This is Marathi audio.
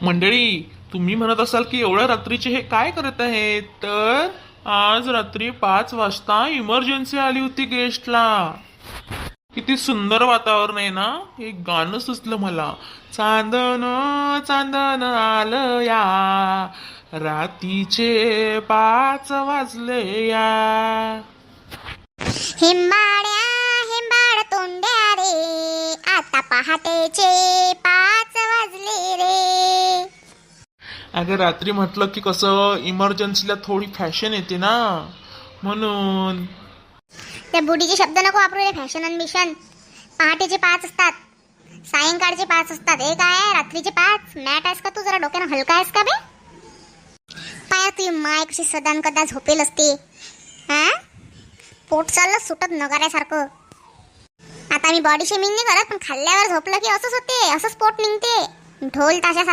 मंडळी, तुम्ही म्हणत असाल की एवढ्या रात्रीचे हे काय करत आहेत, तर आज रात्री 5 वाजता इमर्जन्सी आली होती गेस्टला. किती सुंदर वातावरण आहे ना. एक गाणं सुचलं मला. चांदण चांदण आलं या, रात्रीचे 5 वाजले या. हिंबाड्या हिंबाड तोंड्या रे, आता पहाटेचे 5 वाजले रे. अगं रात्री म्हटलं की कसं इमर्जन्सीला थोडी फॅशन येते ना, म्हणून. त्या बुढीचे शब्द नको वापरू रे. फॅशन अन मिशन. पहाटेचे 5 असतात, सायंकाळचे 5 असतात. हे काय आहे रात्रीचे 5? मॅट आहेस का तू? जरा डोक्यानं हलका आहेस का बे? पाया तुझी माय कशी सदान कदा झोपेल असते. हा, पोट चाललं सुटत नगाऱ्यासारखं. आता मी बॉडी शेमिंग नाही करत, पण खाल्ल्यावर झोपलं की असंच होते, असंच पोट निघते ढोल ताशा.